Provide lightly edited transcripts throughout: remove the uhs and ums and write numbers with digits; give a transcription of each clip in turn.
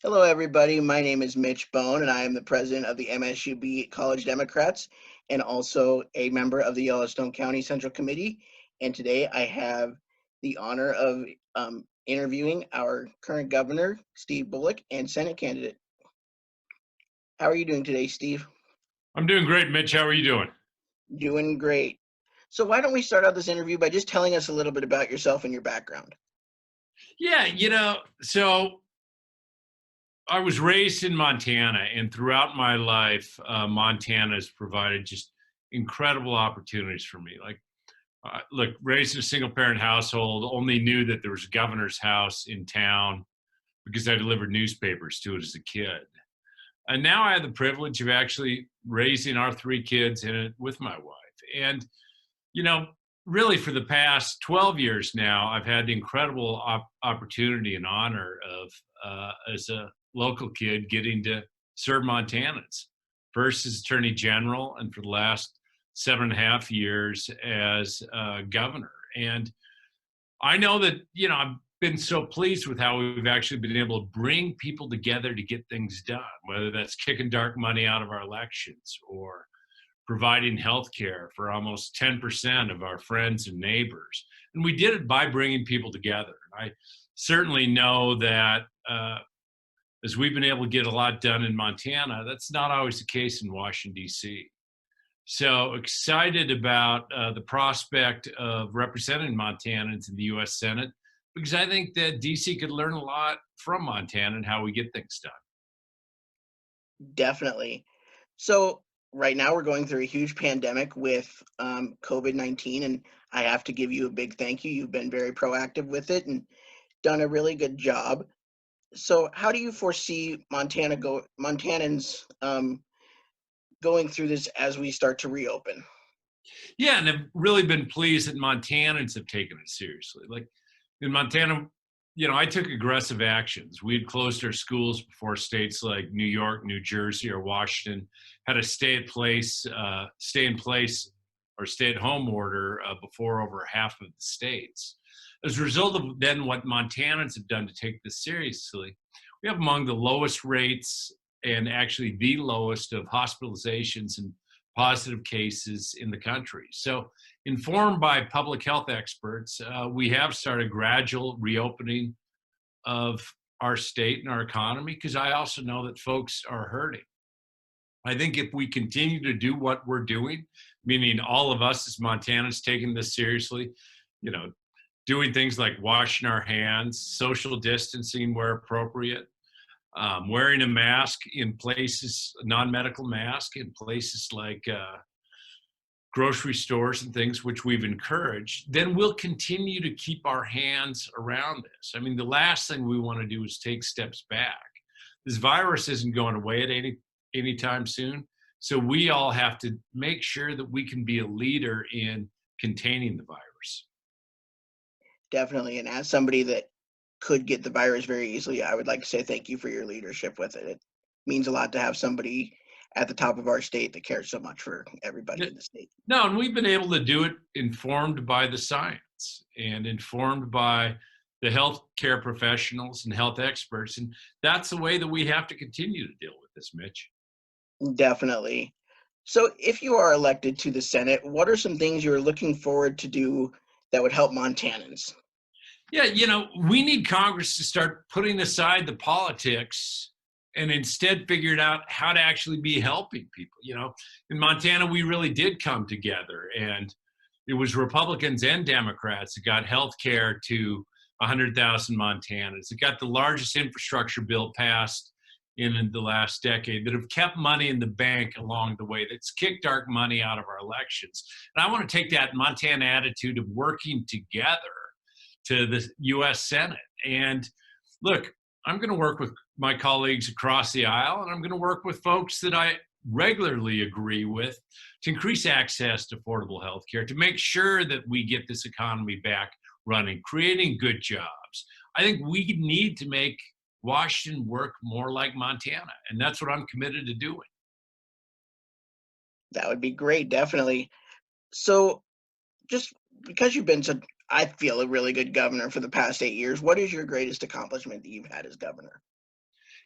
Hello, everybody. My name is Mitch Bone, and I am the president of the MSUB College Democrats and also a member of the Yellowstone County Central Committee. And today I have the honor of interviewing our current governor, Steve Bullock, and Senate candidate. How are you doing today, Steve? I'm doing great, Mitch. How are you doing? Doing great. So, why don't we start out this interview by just telling us a little bit about yourself and your background? So I was raised in Montana, and throughout my life, Montana has provided just incredible opportunities for me. Look, raised in a single parent household, only knew that there was a governor's house in town because I delivered newspapers to it as a kid. And now I have the privilege of actually raising our three kids in it with my wife. And you know, really for the past 12 years now, I've had the incredible opportunity and honor of, as a local kid, getting to serve Montanans. First as Attorney General, and for the last 7.5 years as governor. And I know that, I've been so pleased with how we've actually been able to bring people together to get things done, whether that's kicking dark money out of our elections or providing health care for almost 10% of our friends and neighbors. And we did it by bringing people together. I certainly know that as we've been able to get a lot done in Montana, that's not always the case in Washington, D.C. So excited about the prospect of representing Montanans in the U.S. Senate, because I think that D.C. could learn a lot from Montana and how we get things done. Definitely. So right now we're going through a huge pandemic with COVID-19, and I have to give you a big thank you. You've been very proactive with it and done a really good job. So how do you foresee Montanans going through this as we start to reopen? Yeah, and I've really been pleased that Montanans have taken it seriously. Like in Montana, I took aggressive actions. We had closed our schools before states like New York, New Jersey, or Washington had a stay in place, or stay at home order before over half of the states. As a result of then what Montanans have done to take this seriously, we have among the lowest rates and actually the lowest of hospitalizations and positive cases in the country. So, informed by public health experts, we have started gradual reopening of our state and our economy because I also know that folks are hurting. I think if we continue to do what we're doing, meaning all of us as Montanans taking this seriously, you know, doing things like washing our hands, social distancing where appropriate, wearing a mask in places, non-medical mask in places like grocery stores and things, which we've encouraged, then we'll continue to keep our hands around this. I mean, the last thing we want to do is take steps back. This virus isn't going away at anytime soon. So we all have to make sure that we can be a leader in containing the virus. Definitely. And as somebody that could get the virus very easily, I would like to say thank you for your leadership with it. It means a lot to have somebody at the top of our state that cares so much for everybody in the state. No, and we've been able to do it informed by the science and informed by the healthcare professionals and health experts. And that's the way that we have to continue to deal with this, Mitch. Definitely. So, if you are elected to the Senate, what are some things you're looking forward to do that would help Montanans? Yeah, we need Congress to start putting aside the politics and instead figure out how to actually be helping people. In Montana, we really did come together, and it was Republicans and Democrats that got health care to 100,000 Montanans. It got the largest infrastructure bill passed in the last decade, that have kept money in the bank along the way, that's kicked dark money out of our elections. And I want to take that Montana attitude of working together to the U.S. Senate. And look, I'm going to work with my colleagues across the aisle, and I'm going to work with folks that I regularly agree with to increase access to affordable health care, to make sure that we get this economy back running, creating good jobs. I think we need to make Washington work more like Montana, and that's what I'm committed to doing. That would be great, definitely. So, just because you've been so, I feel, a really good governor for the past 8 years, what is your greatest accomplishment that you've had as governor?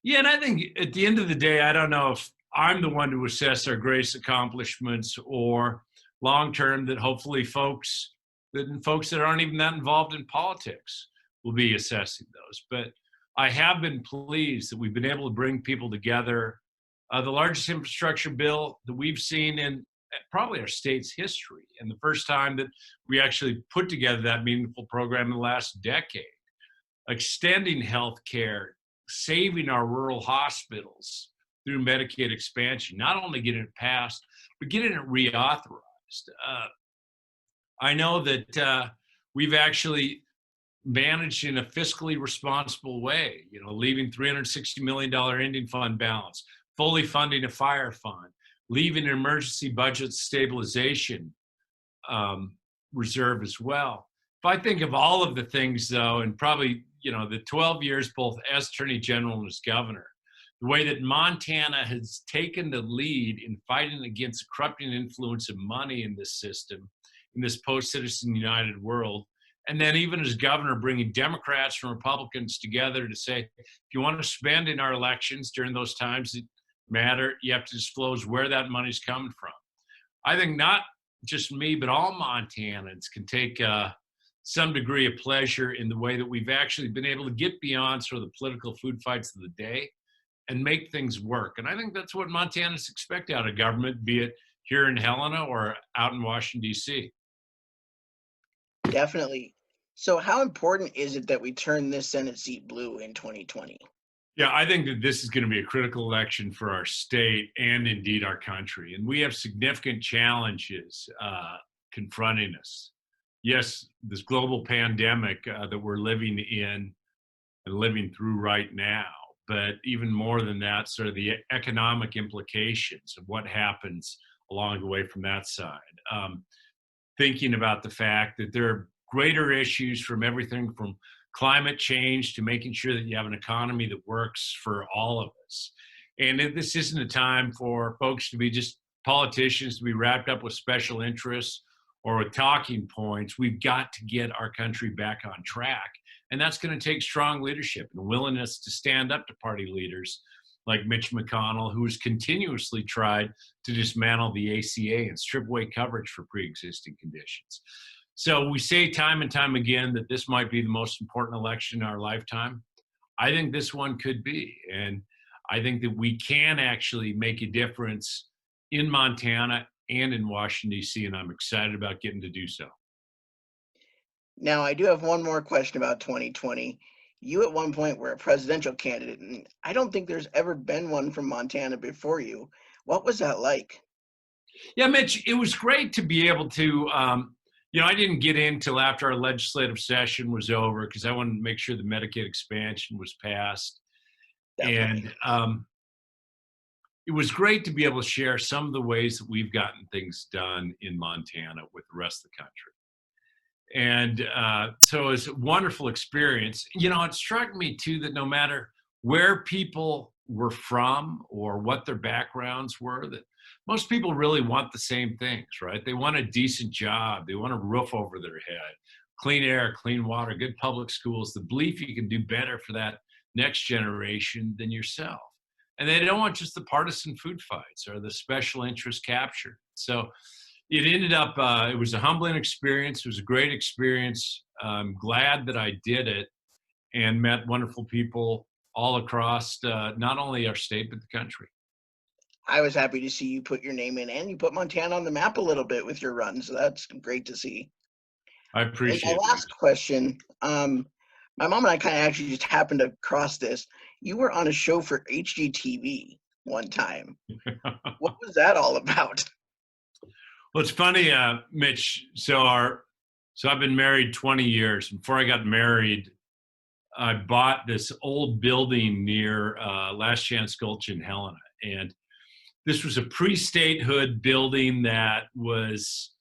Yeah, and I think at the end of the day, I don't know if I'm the one to assess our greatest accomplishments or long term that hopefully folks that aren't even that involved in politics will be assessing those. But I have been pleased that we've been able to bring people together. The largest infrastructure bill that we've seen in probably our state's history, and the first time that we actually put together that meaningful program in the last decade, extending health care, saving our rural hospitals through Medicaid expansion, not only getting it passed, but getting it reauthorized. I know that we've actually managed in a fiscally responsible way, leaving $360 million ending fund balance, fully funding a fire fund, leaving an emergency budget stabilization reserve as well. If I think of all of the things, though, and probably, the 12 years both as Attorney General and as Governor, the way that Montana has taken the lead in fighting against the corrupting influence of money in this system, in this post-Citizen United world, and then even as governor, bringing Democrats and Republicans together to say, if you want to spend in our elections during those times that matter, you have to disclose where that money's coming from. I think not just me, but all Montanans can take some degree of pleasure in the way that we've actually been able to get beyond sort of the political food fights of the day and make things work. And I think that's what Montanans expect out of government, be it here in Helena or out in Washington, D.C. Definitely. So how important is it that we turn this Senate seat blue in 2020? Yeah, I think that this is going to be a critical election for our state and indeed our country. And we have significant challenges confronting us. Yes, this global pandemic that we're living in and living through right now, but even more than that, sort of the economic implications of what happens along the way from that side. Thinking about the fact that there are greater issues from everything from climate change to making sure that you have an economy that works for all of us. And this isn't a time for folks to be just politicians to be wrapped up with special interests or with talking points. We've got to get our country back on track. And that's going to take strong leadership and willingness to stand up to party leaders like Mitch McConnell, who has continuously tried to dismantle the ACA and strip away coverage for pre-existing conditions. So we say time and time again that this might be the most important election in our lifetime. I think this one could be. And I think that we can actually make a difference in Montana and in Washington, D.C., and I'm excited about getting to do so. Now, I do have one more question about 2020. You at one point were a presidential candidate, and I don't think there's ever been one from Montana before you. What was that like? Yeah, Mitch, it was great to be able to, I didn't get in till after our legislative session was over because I wanted to make sure the Medicaid expansion was passed. Definitely. And it was great to be able to share some of the ways that we've gotten things done in Montana with the rest of the country. And so it was a wonderful experience. It struck me too that no matter where people were from or what their backgrounds were, that most people really want the same things, right? They want a decent job. They want a roof over their head, clean air, clean water, good public schools, the belief you can do better for that next generation than yourself. And they don't want just the partisan food fights or the special interest capture. So it ended up, it was a humbling experience. It was a great experience. I'm glad that I did it and met wonderful people all across not only our state, but the country. I was happy to see you put your name in and you put Montana on the map a little bit with your run. So that's great to see. I And my appreciate that. last question, my mom and I kind of actually just happened to cross this. You were on a show for HGTV one time. What was that all about? Well, it's funny, Mitch. So I've been married 20 years. Before I got married, I bought this old building near Last Chance Gulch in Helena. And this was a pre-statehood building that was,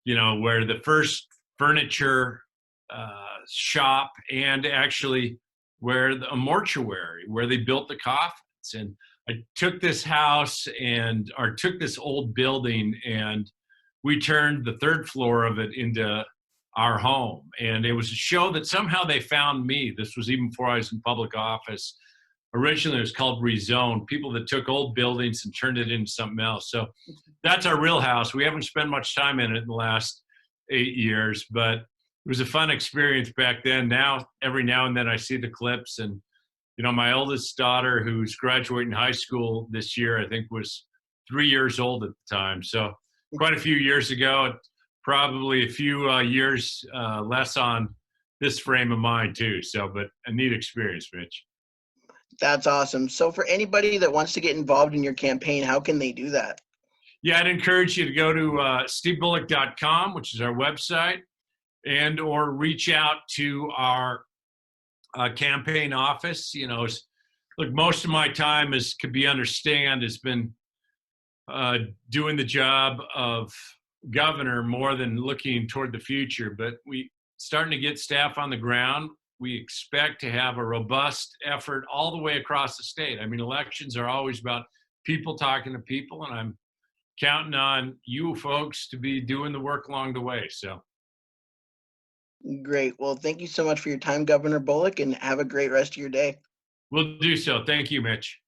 where the first furniture shop and actually where a mortuary, where they built the coffins. And I took this took this old building and we turned the third floor of it into our home. And it was a show that somehow they found me. This was even before I was in public office. originally it was called rezone, people that took old buildings and turned it into something else. So that's our real house. We haven't spent much time in it in the last 8 years, but it was a fun experience back then. Now, every now and then I see the clips, and my oldest daughter, who's graduating high school this year, I think was 3 years old at the time. So quite a few years ago, probably a few years less on this frame of mind too. So, but a neat experience, Mitch. That's awesome. So for anybody that wants to get involved in your campaign, how can they do that? Yeah, I'd encourage you to go to stevebullock.com, which is our website, and or reach out to our campaign office. Look, most of my time could be understand has been doing the job of governor more than looking toward the future. But we starting to get staff on the ground. We expect to have a robust effort all the way across the state. I mean, elections are always about people talking to people, and I'm counting on you folks to be doing the work along the way. So Great. Well, thank you so much for your time, Governor Bullock, and have a great rest of your day. we'll do so. Thank you, Mitch.